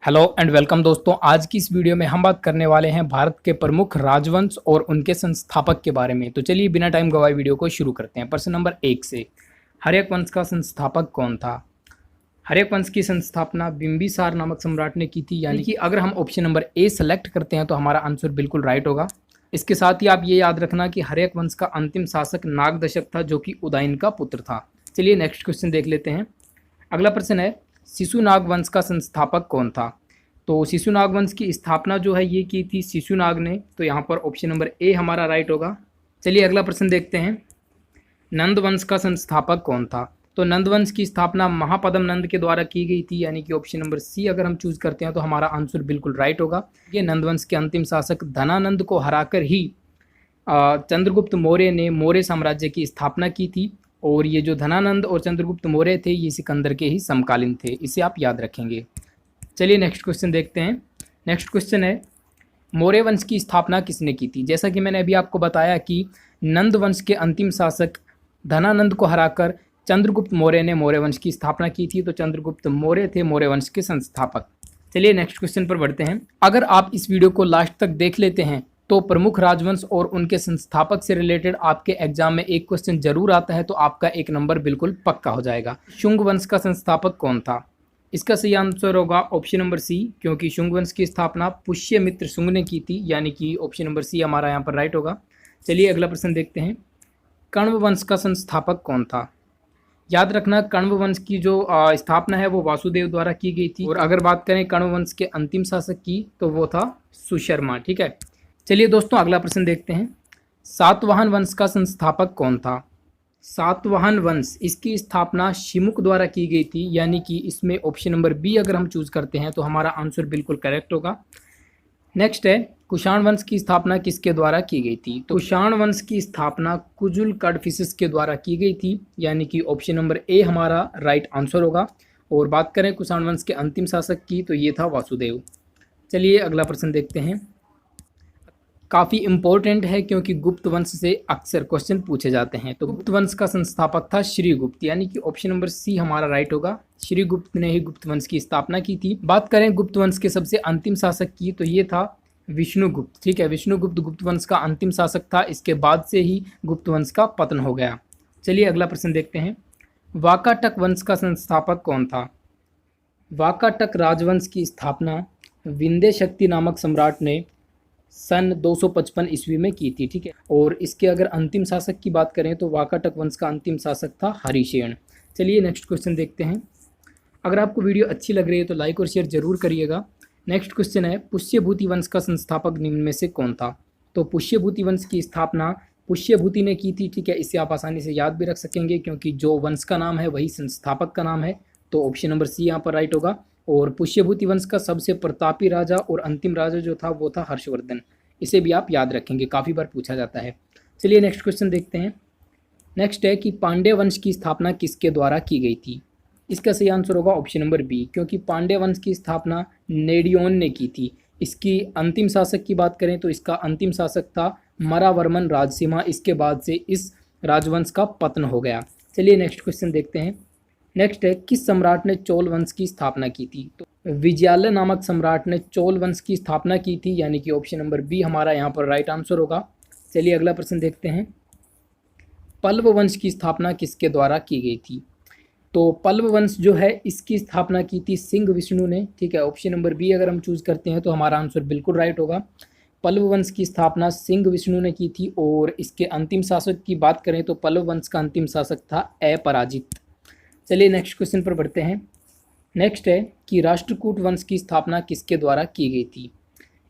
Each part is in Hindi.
हेलो एंड वेलकम दोस्तों। आज की इस वीडियो में हम बात करने वाले हैं भारत के प्रमुख राजवंश और उनके संस्थापक के बारे में। तो चलिए बिना टाइम गवाए वीडियो को शुरू करते हैं। प्रश्न नंबर 1 से, हर्यक वंश का संस्थापक कौन था? हर्यक वंश की संस्थापना बिंबिसार नामक सम्राट ने की थी। यानी कि अगर हम ऑप्शन नंबर ए सेलेक्ट करते हैं तो हमारा आंसर बिल्कुल राइट होगा। इसके साथ ही आप ये याद रखना कि हर्यक वंश का अंतिम शासक नागदशक था, जो कि उदयन का पुत्र था। चलिए नेक्स्ट क्वेश्चन देख लेते हैं। अगला प्रश्न है, शिशुनाग वंश का संस्थापक कौन था? तो शिशुनाग वंश की स्थापना जो है ये की थी शिशुनाग ने। तो यहाँ पर ऑप्शन नंबर ए हमारा राइट होगा। चलिए अगला प्रश्न देखते हैं। नंद वंश का संस्थापक कौन था? तो नंद वंश की स्थापना महापद्म नंद के द्वारा की गई थी। यानी कि ऑप्शन नंबर सी अगर हम चूज करते हैं तो हमारा आंसर बिल्कुल राइट होगा। ये नंद वंश के अंतिम शासक धनानंद को हराकर ही चंद्रगुप्त मौर्य ने मौर्य साम्राज्य की स्थापना की थी। और ये जो धनानंद और चंद्रगुप्त मौर्य थे ये सिकंदर के ही समकालीन थे। इसे आप याद रखेंगे। चलिए नेक्स्ट क्वेश्चन देखते हैं। नेक्स्ट क्वेश्चन है, मौर्य वंश की स्थापना किसने की थी? जैसा कि मैंने अभी आपको बताया कि नंद वंश के अंतिम शासक धनानंद को हराकर चंद्रगुप्त मौर्य ने मौर्य वंश की स्थापना की थी। तो चंद्रगुप्त मौर्य थे मौर्य वंश के संस्थापक। चलिए नेक्स्ट क्वेश्चन पर बढ़ते हैं। अगर आप इस वीडियो को लास्ट तक देख लेते हैं तो प्रमुख राजवंश और उनके संस्थापक से रिलेटेड आपके एग्जाम में एक क्वेश्चन जरूर आता है, तो आपका एक नंबर बिल्कुल पक्का हो जाएगा। शुंग वंश का संस्थापक कौन था? इसका सही आंसर होगा ऑप्शन नंबर सी, क्योंकि शुंग वंश की स्थापना पुष्यमित्र शुंग ने की थी। यानी कि ऑप्शन नंबर सी हमारा यहाँ पर राइट होगा। चलिए अगला प्रश्न देखते हैं। कण्व वंश का संस्थापक कौन था? याद रखना, कण्व वंश की जो स्थापना है वो वासुदेव द्वारा की गई थी। और अगर बात करें कण्व वंश के अंतिम शासक की तो वो था सुशर्मा। ठीक है, चलिए दोस्तों अगला प्रश्न देखते हैं। सातवाहन वंश का संस्थापक कौन था? सातवाहन वंश, इसकी स्थापना शिमुक द्वारा की गई थी। यानी कि इसमें ऑप्शन नंबर बी अगर हम चूज करते हैं तो हमारा आंसर बिल्कुल करेक्ट होगा। नेक्स्ट है, कुषाण वंश की स्थापना किसके द्वारा की गई थी? तो कुषाण वंश की स्थापना कुजुल कडफिसिस के द्वारा की गई थी। यानी कि ऑप्शन नंबर ए हमारा राइट आंसर होगा। और बात करें कुषाण वंश के अंतिम शासक की तो ये था वासुदेव। चलिए अगला प्रश्न देखते हैं। काफ़ी इम्पोर्टेंट है क्योंकि गुप्त वंश से अक्सर क्वेश्चन पूछे जाते हैं। तो गुप्त वंश का संस्थापक था श्रीगुप्त। यानी कि ऑप्शन नंबर सी हमारा राइट होगा। श्रीगुप्त ने ही गुप्त वंश की स्थापना की थी। बात करें गुप्त वंश के सबसे अंतिम शासक की तो ये था विष्णुगुप्त। ठीक है, विष्णुगुप्त गुप्त वंश का अंतिम शासक था। इसके बाद से ही गुप्त वंश का पतन हो गया। चलिए अगला प्रश्न देखते हैं। वाकाटक वंश का संस्थापक कौन था? वाकाटक राजवंश की स्थापना विंध्य शक्ति नामक सम्राट ने सन 255 ईस्वी में की थी। ठीक है, और इसके अगर अंतिम शासक की बात करें तो वाकाटक वंश का अंतिम शासक था हरिशेन। चलिए नेक्स्ट क्वेश्चन देखते हैं। अगर आपको वीडियो अच्छी लग रही है तो लाइक और शेयर जरूर करिएगा। नेक्स्ट क्वेश्चन है, पुष्यभूति वंश का संस्थापक निम्न में से कौन था? तो पुष्यभूति वंश की स्थापना पुष्यभूति ने की थी। ठीक है, इसे आप आसानी से याद भी रख सकेंगे क्योंकि जो वंश का नाम है वही संस्थापक का नाम है। तो ऑप्शन नंबर सी यहाँ पर राइट होगा। और पुष्यभूति वंश का सबसे प्रतापी राजा और अंतिम राजा जो था वो था हर्षवर्धन। इसे भी आप याद रखेंगे, काफ़ी बार पूछा जाता है। चलिए नेक्स्ट क्वेश्चन देखते हैं। नेक्स्ट है कि पांड्य वंश की स्थापना किसके द्वारा की गई थी? इसका सही आंसर होगा ऑप्शन नंबर बी, क्योंकि पांड्य वंश की स्थापना नेडियोन ने की थी। इसकी अंतिम शासक की बात करें तो इसका अंतिम शासक था मरावर्मन राजसिम्हा। इसके बाद से इस राजवंश का पतन हो गया। चलिए नेक्स्ट क्वेश्चन देखते हैं। नेक्स्ट है, किस सम्राट ने चोल वंश की स्थापना की थी? तो विजयालय नामक सम्राट ने चोल वंश की स्थापना की थी। यानी कि ऑप्शन नंबर बी हमारा यहाँ पर राइट आंसर होगा। चलिए अगला प्रश्न देखते हैं। पल्लव वंश की स्थापना किसके द्वारा की गई थी? तो पल्लव वंश जो है इसकी स्थापना की थी सिंह विष्णु ने। ठीक है, ऑप्शन नंबर बी अगर हम चूज करते हैं तो हमारा आंसर बिल्कुल राइट होगा। पल्लव वंश की स्थापना सिंह विष्णु ने की थी। और इसके अंतिम शासक की बात करें तो पल्लव वंश का अंतिम शासक था अपराजित। चलिए नेक्स्ट क्वेश्चन पर बढ़ते हैं। नेक्स्ट है कि राष्ट्रकूट वंश की स्थापना किसके द्वारा की गई थी?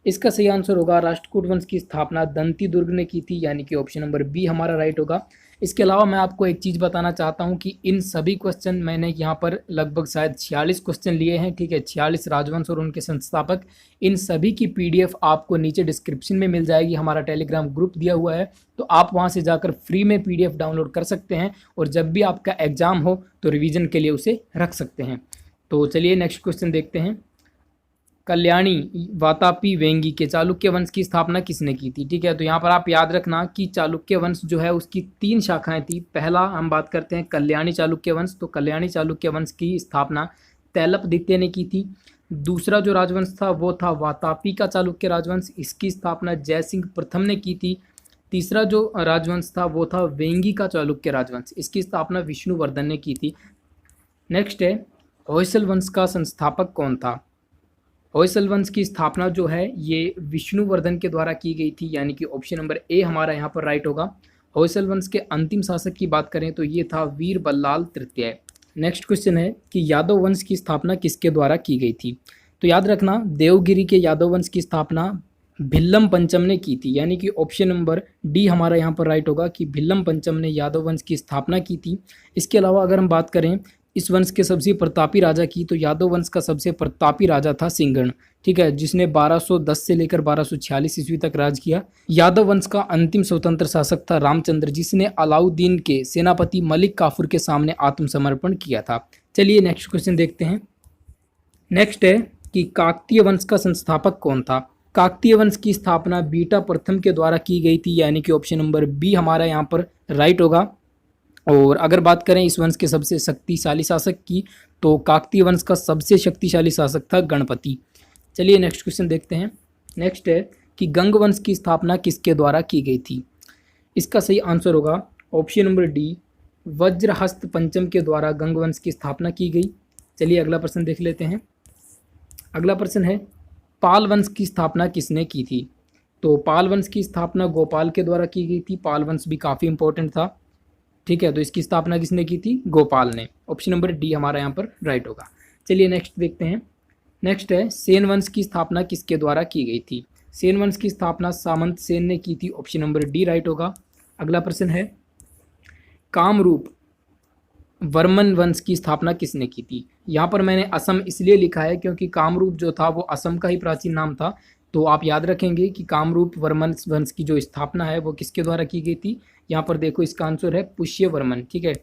इसका सही आंसर होगा राष्ट्रकूट वंश की स्थापना दंती दुर्ग ने की थी। यानी कि ऑप्शन नंबर बी हमारा राइट होगा। इसके अलावा मैं आपको एक चीज़ बताना चाहता हूं कि इन सभी क्वेश्चन मैंने यहाँ पर लगभग शायद 46 क्वेश्चन लिए हैं। ठीक है, 46 राजवंश और उनके संस्थापक। इन सभी की PDF आपको नीचे डिस्क्रिप्शन में मिल जाएगी। हमारा टेलीग्राम ग्रुप दिया हुआ है, तो आप वहाँ से जाकर फ्री में PDF डाउनलोड कर सकते हैं। और जब भी आपका एग्जाम हो तो रिविज़न के लिए उसे रख सकते हैं। तो चलिए नेक्स्ट क्वेश्चन देखते हैं। कल्याणी वातापी वेंगी के चालुक्य वंश की स्थापना किसने की थी? ठीक है, तो यहाँ पर आप याद रखना कि चालुक्य वंश जो है उसकी 3 शाखाएं थी। पहला हम बात करते हैं कल्याणी चालुक्य वंश। तो कल्याणी चालुक्य वंश की स्थापना तैलपदित्य ने की थी। दूसरा जो राजवंश था वो था वातापी का चालुक्य राजवंश, इसकी स्थापना जयसिंह प्रथम ने की थी। तीसरा जो राजवंश था वो था वेंगी का चालुक्य राजवंश, इसकी स्थापना विष्णुवर्धन ने की थी। नेक्स्ट है होयसल वंश का संस्थापक कौन था। होयसल वंश की स्थापना जो है ये विष्णुवर्धन के द्वारा की गई थी, यानी कि ऑप्शन नंबर ए हमारा यहाँ पर राइट होगा। होयसल वंश के अंतिम शासक की बात करें तो ये था वीर बल्लाल तृतीय। नेक्स्ट क्वेश्चन है कि यादव वंश की स्थापना किसके द्वारा की गई थी। तो याद रखना देवगिरी के यादव वंश की स्थापना भिल्लम पंचम ने की थी, यानी कि ऑप्शन नंबर डी हमारा यहाँ पर राइट होगा कि भिल्लम पंचम ने यादव वंश की स्थापना की थी। इसके अलावा अगर हम बात करें इस वंश के सबसे प्रतापी राजा की, तो यादव वंश का सबसे प्रतापी राजा था सिंगण, ठीक है, जिसने 1210 से लेकर 1246 ईस्वी तक राज किया। यादव वंश का अंतिम स्वतंत्र शासक था रामचंद्र, जिसने अलाउद्दीन के सेनापति मलिक काफूर के सामने आत्मसमर्पण किया था। चलिए नेक्स्ट क्वेश्चन देखते हैं। नेक्स्ट है कि काकतीय वंश का संस्थापक कौन था। काकतीय वंश की स्थापना बीटा प्रथम के द्वारा की गई थी, यानी कि ऑप्शन नंबर बी हमारा यहाँ पर राइट होगा। और अगर बात करें इस वंश के सबसे शक्तिशाली शासक की, तो काकतीय वंश का सबसे शक्तिशाली शासक था गणपति। चलिए नेक्स्ट क्वेश्चन देखते हैं। नेक्स्ट है कि गंग वंश की स्थापना किसके द्वारा की गई थी। इसका सही आंसर होगा ऑप्शन नंबर डी, वज्रहस्त पंचम के द्वारा गंग वंश की स्थापना की गई। चलिए अगला प्रश्न देख लेते हैं। अगला प्रश्न है पाल वंश की स्थापना किसने की थी। तो पाल वंश की स्थापना गोपाल के द्वारा की गई थी। पाल वंश भी काफ़ी इंपॉर्टेंट था, ठीक है, तो इसकी स्थापना किसने की थी, गोपाल ने। ऑप्शन नंबर डी हमारा यहाँ पर राइट होगा। चलिए नेक्स्ट देखते हैं। नेक्स्ट है सेन वंश की स्थापना किसके द्वारा की गई थी। सेन वंश की स्थापना सामंत सेन ने की थी। ऑप्शन नंबर डी राइट होगा। अगला प्रश्न है कामरूप वर्मन वंश की स्थापना किसने की थी। यहाँ पर मैंने असम इसलिए लिखा है क्योंकि कामरूप जो था वो असम का ही प्राचीन नाम था, तो आप याद रखेंगे कि कामरूप वर्मन वंश की जो स्थापना है वो किसके द्वारा की गई थी। यहाँ पर देखो इसका आंसर है पुष्यवर्मन, ठीक है,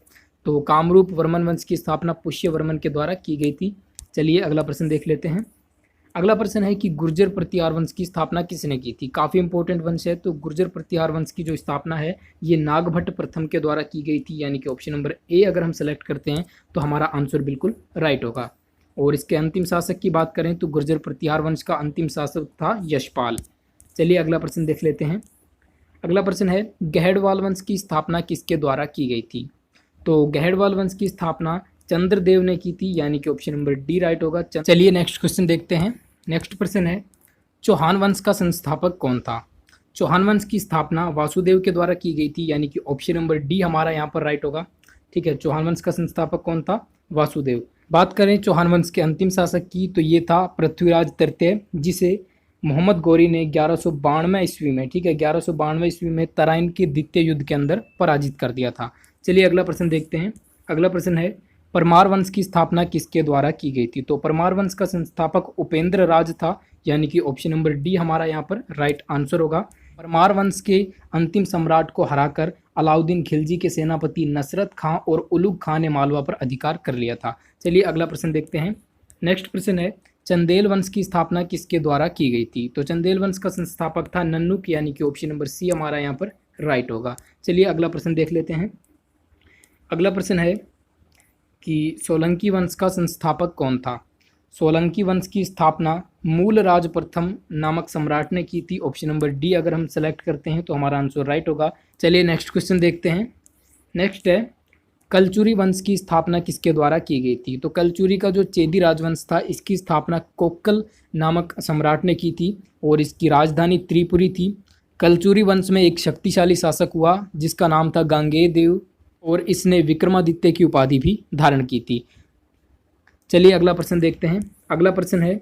तो कामरूप वर्मन वंश की स्थापना पुष्यवर्मन के द्वारा की गई थी। चलिए अगला प्रश्न देख लेते हैं। अगला प्रश्न है कि गुर्जर प्रतिहार वंश की स्थापना किसने की थी। काफ़ी इंपॉर्टेंट वंश है, तो गुर्जर प्रतिहार वंश की जो स्थापना है ये नागभट्ट प्रथम के द्वारा की गई थी, यानी कि ऑप्शन नंबर ए अगर हम सेलेक्ट करते हैं तो हमारा आंसर बिल्कुल राइट होगा। और इसके अंतिम शासक की बात करें तो गुर्जर प्रतिहार वंश का अंतिम शासक था यशपाल। चलिए अगला प्रश्न देख लेते हैं। अगला प्रश्न है गहड़वाल वंश की स्थापना किसके द्वारा की गई थी। तो गहड़वाल वंश की स्थापना चंद्रदेव ने की थी, यानी कि ऑप्शन नंबर डी राइट होगा। चलिए नेक्स्ट क्वेश्चन देखते हैं। नेक्स्ट प्रश्न है चौहान वंश का संस्थापक कौन था। चौहान वंश की स्थापना वासुदेव के द्वारा की गई थी, यानी कि ऑप्शन नंबर डी हमारा यहाँ पर राइट होगा, ठीक है। चौहान वंश का संस्थापक कौन था, वासुदेव। बात करें चौहान वंश के अंतिम शासक की, तो ये था पृथ्वीराज तृतीय, जिसे मोहम्मद गौरी ने 1192 ईस्वी में, ठीक है, 1192 ईस्वी में तराइन के द्वितीय युद्ध के अंदर पराजित कर दिया था। चलिए अगला प्रश्न देखते हैं। अगला प्रश्न है परमार वंश की स्थापना किसके द्वारा की गई थी। तो परमार वंश का संस्थापक उपेंद्र राज था, यानी कि ऑप्शन नंबर डी हमारा यहाँ पर राइट आंसर होगा। परमार वंश के अंतिम सम्राट को हराकर अलाउद्दीन खिलजी के सेनापति नसरत खां और उलुग खां ने मालवा पर अधिकार कर लिया था। चलिए अगला प्रश्न देखते हैं। नेक्स्ट प्रश्न है चंदेल वंश की स्थापना किसके द्वारा की गई थी। तो चंदेल वंश का संस्थापक था नन्नुक, यानी कि ऑप्शन नंबर सी हमारा यहाँ पर राइट होगा। चलिए अगला प्रश्न देख लेते हैं। अगला प्रश्न है कि सोलंकी वंश का संस्थापक कौन था। सोलंकी वंश की स्थापना मूलराज प्रथम नामक सम्राट ने की थी। ऑप्शन नंबर डी अगर हम सेलेक्ट करते हैं तो हमारा आंसर राइट होगा। चलिए नेक्स्ट क्वेश्चन देखते हैं। नेक्स्ट है कलचुरी वंश की स्थापना किसके द्वारा की गई थी। तो कलचुरी का जो चेदी राजवंश था इसकी स्थापना कोक्कल नामक सम्राट ने की थी और इसकी राजधानी त्रिपुरी थी। कलचुरी वंश में एक शक्तिशाली शासक हुआ जिसका नाम था गांगेय देव और इसने विक्रमादित्य की उपाधि भी धारण की थी। चलिए अगला प्रश्न देखते हैं। अगला प्रश्न है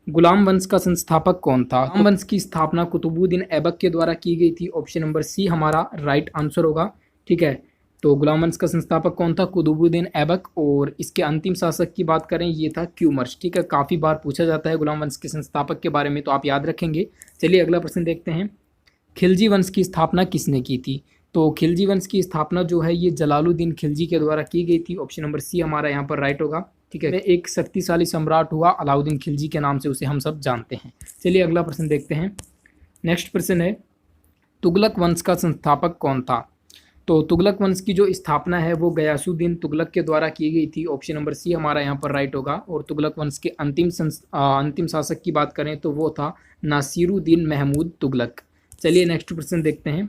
गुलाम वंश का संस्थापक कौन था। गुलाम वंश की स्थापना कुतुबुद्दीन ऐबक के द्वारा की गई थी। ऑप्शन नंबर सी हमारा राइट आंसर होगा, ठीक है। तो गुलाम वंश का संस्थापक कौन था, कुतुबुद्दीन ऐबक। और इसके अंतिम शासक की बात करें ये था क्यूमर्स, ठीक है। काफ़ी बार पूछा जाता है गुलाम वंश के संस्थापक के बारे में, तो आप याद रखेंगे। चलिए अगला प्रश्न देखते हैं। खिलजी वंश की स्थापना किसने की थी। तो खिलजी वंश की स्थापना जो है ये जलालुद्दीन खिलजी के द्वारा की गई थी। ऑप्शन नंबर सी हमारा यहाँ पर राइट होगा, ठीक है। एक शक्तिशाली सम्राट हुआ अलाउद्दीन खिलजी के नाम से, उसे हम सब जानते हैं। चलिए अगला प्रश्न देखते हैं। नेक्स्ट प्रश्न है तुगलक वंश का संस्थापक कौन था। तो तुगलक वंश की जो स्थापना है वो गयासुद्दीन तुगलक के द्वारा की गई थी। ऑप्शन नंबर सी हमारा यहाँ पर राइट होगा। और तुगलक वंश के अंतिम शासक की बात करें तो वो था नासिरुद्दीन महमूद तुगलक। चलिए नेक्स्ट प्रश्न देखते हैं।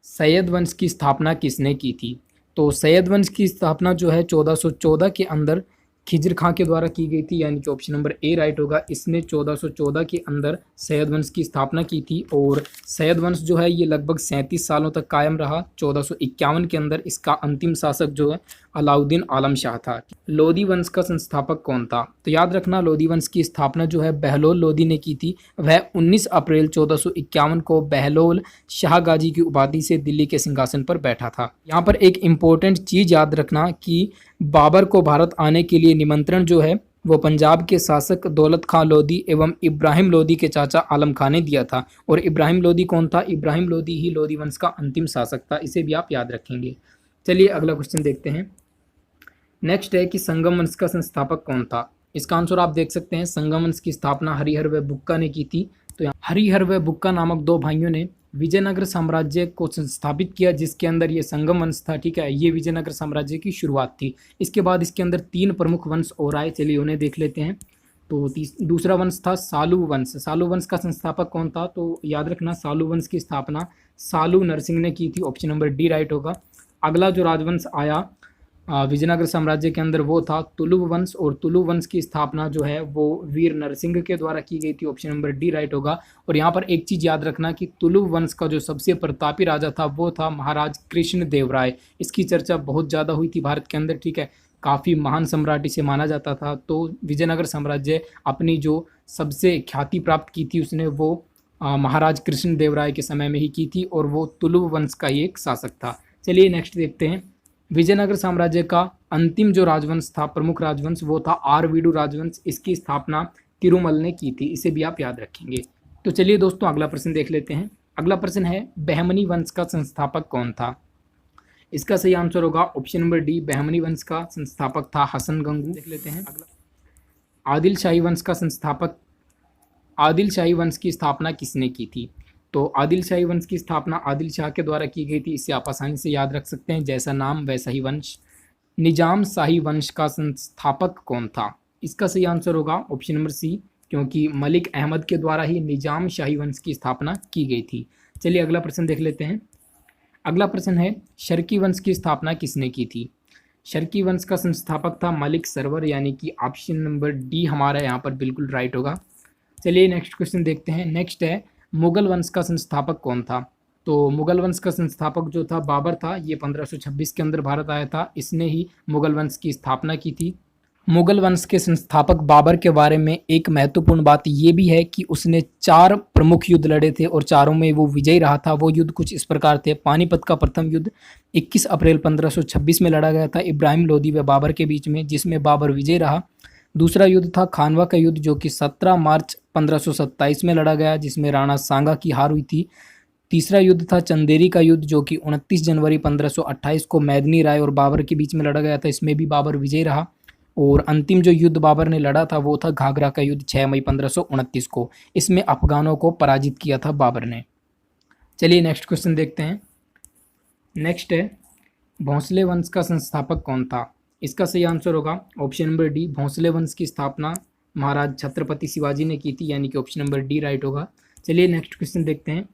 सैयद वंश की स्थापना किसने की थी? तो सैयद वंश की स्थापना जो है 1414 के अंदर खिज्र खां के द्वारा की गई थी, यानी कि ऑप्शन नंबर ए राइट होगा। इसने 1414 के अंदर सैयद वंश की स्थापना की थी और सैयद वंश जो है ये लगभग 37 सालों तक कायम रहा। 1451 के अंदर इसका अंतिम शासक जो है अलाउद्दीन आलम शाह था। लोदी वंश का संस्थापक कौन था? तो याद रखना, लोदी वंश की स्थापना जो है बहलोल लोदी ने की थी। वह 19 अप्रैल 1451 को बहलोल शाह गाजी की उपाधि से दिल्ली के सिंहासन पर बैठा था। यहाँ पर एक इम्पोर्टेंट चीज़ याद रखना कि बाबर को भारत आने के लिए निमंत्रण जो है वो पंजाब के शासक दौलत खां लोदी एवं इब्राहिम लोदी के चाचा आलम खां ने दिया था। और इब्राहिम लोदी कौन था? इब्राहिम लोदी ही लोदी वंश का अंतिम शासक था। इसे भी आप याद रखेंगे। चलिए अगला क्वेश्चन देखते हैं। नेक्स्ट है कि संगम वंश का संस्थापक कौन था? इसका आंसर आप देख सकते हैं। संगम वंश की स्थापना हरिहर व बुक्का ने की थी। तो यहाँ हरिहर व बुक्का नामक दो भाइयों ने विजयनगर साम्राज्य को संस्थापित किया, जिसके अंदर ये संगम वंश था। ठीक है, ये विजयनगर साम्राज्य की शुरुआत थी। इसके बाद इसके अंदर 3 प्रमुख वंश और आए। चलिए उन्हें देख लेते हैं। तो दूसरा वंश था सालू वंश। सालू वंश का संस्थापक कौन था? तो याद रखना, सालू वंश की स्थापना सालू नरसिंह ने की थी। ऑप्शन नंबर डी राइट होगा। अगला जो राजवंश आया विजयनगर साम्राज्य के अंदर वो था तुलुव वंश। और तुलुव वंश की स्थापना जो है वो वीर नरसिंह के द्वारा की गई थी। ऑप्शन नंबर डी राइट होगा। और यहाँ पर एक चीज़ याद रखना कि तुलुव वंश का जो सबसे प्रतापी राजा था वो था महाराज कृष्ण देव राय। इसकी चर्चा बहुत ज़्यादा हुई थी भारत के अंदर। ठीक है, काफ़ी महान सम्राट इसे माना जाता था। तो विजयनगर साम्राज्य अपनी जो सबसे ख्याति प्राप्त की थी उसने वो महाराज कृष्ण देव राय के समय में ही की थी और वो तुलुव वंश का ही एक शासक था। चलिए नेक्स्ट देखते हैं। विजयनगर साम्राज्य का अंतिम जो राजवंश था, प्रमुख राजवंश, वो था आरवीडू राजवंश। इसकी स्थापना तिरुमल ने की थी। इसे भी आप याद रखेंगे। तो चलिए दोस्तों अगला प्रश्न देख लेते हैं। अगला प्रश्न है बहमनी वंश का संस्थापक कौन था? इसका सही आंसर होगा ऑप्शन नंबर डी। बहमनी वंश का संस्थापक था हसन गंगू। देख लेते हैं अगला। आदिल शाही वंश का संस्थापक, आदिल शाही वंश की स्थापना किसने की थी? तो आदिल शाही वंश की स्थापना आदिल शाह के द्वारा की गई थी। इसे आप आसानी से याद रख सकते हैं, जैसा नाम वैसा ही वंश। निजाम शाही वंश का संस्थापक कौन था? इसका सही आंसर होगा ऑप्शन नंबर सी, क्योंकि मलिक अहमद के द्वारा ही निजाम शाही वंश की स्थापना की गई थी। चलिए अगला प्रश्न देख लेते हैं। अगला प्रश्न है शर्की वंश की स्थापना किसने की थी? शर्की वंश का संस्थापक था मलिक सरवर, यानी कि ऑप्शन नंबर डी हमारा यहाँ पर बिल्कुल राइट होगा। चलिए नेक्स्ट क्वेश्चन देखते हैं। नेक्स्ट है मुगल वंश का संस्थापक कौन था? तो मुगल वंश का संस्थापक जो था बाबर था। ये 1526 के अंदर भारत आया था। इसने ही मुगल वंश की स्थापना की थी। मुगल वंश के संस्थापक बाबर के बारे में एक महत्वपूर्ण बात ये भी है कि उसने 4 प्रमुख युद्ध लड़े थे और चारों में वो विजयी रहा था। वो युद्ध कुछ इस प्रकार थे। पानीपत का प्रथम युद्ध 21 अप्रैल 1526 में लड़ा गया था इब्राहिम लोदी व बाबर के बीच में, जिसमें बाबर विजयी रहा। दूसरा युद्ध था खानवा का युद्ध, जो कि 17 मार्च 1527 में लड़ा गया, जिसमें राणा सांगा की हार हुई थी। तीसरा युद्ध था चंदेरी का युद्ध, जो कि 29 जनवरी 1528 को मैदनी राय और बाबर के बीच में लड़ा गया था। इसमें भी बाबर विजयी रहा। और अंतिम जो युद्ध बाबर ने लड़ा था वो था घाघरा का युद्ध 6 मई 1529 को। इसमें अफगानों को पराजित किया था बाबर ने। चलिए नेक्स्ट क्वेश्चन देखते हैं। नेक्स्ट है भोंसले वंश का संस्थापक कौन था? इसका सही आंसर होगा ऑप्शन नंबर डी। भोंसले वंश की स्थापना महाराज छत्रपति शिवाजी ने की थी, यानी कि ऑप्शन नंबर डी राइट होगा। चलिए नेक्स्ट क्वेश्चन देखते हैं।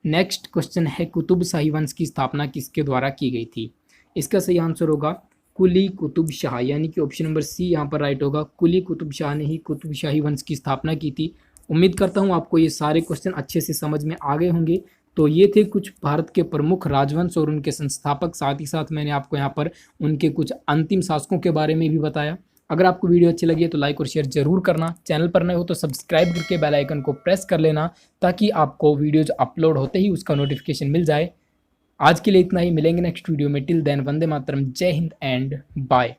नेक्स्ट क्वेश्चन है कुतुब शाही वंश की स्थापना किसके द्वारा की गई थी? इसका सही आंसर होगा कुली कुतुब शाह, यानी कि ऑप्शन नंबर सी यहाँ पर राइट होगा। कुली कुतुब शाह ने ही कुतुब शाही वंश की स्थापना की थी। उम्मीद करता हूँ आपको ये सारे क्वेश्चन अच्छे से समझ में आ गए होंगे। तो ये थे कुछ भारत के प्रमुख राजवंश और उनके संस्थापक। साथ ही साथ मैंने आपको यहाँ पर उनके कुछ अंतिम शासकों के बारे में भी बताया। अगर आपको वीडियो अच्छी लगी है तो लाइक और शेयर जरूर करना। चैनल पर नए हो तो सब्सक्राइब करके बेल आइकन को प्रेस कर लेना, ताकि आपको वीडियोज अपलोड होते ही उसका नोटिफिकेशन मिल जाए। आज के लिए इतना ही। मिलेंगे नेक्स्ट वीडियो में। टिल देन वंदे मातरम, जय हिंद एंड बाय।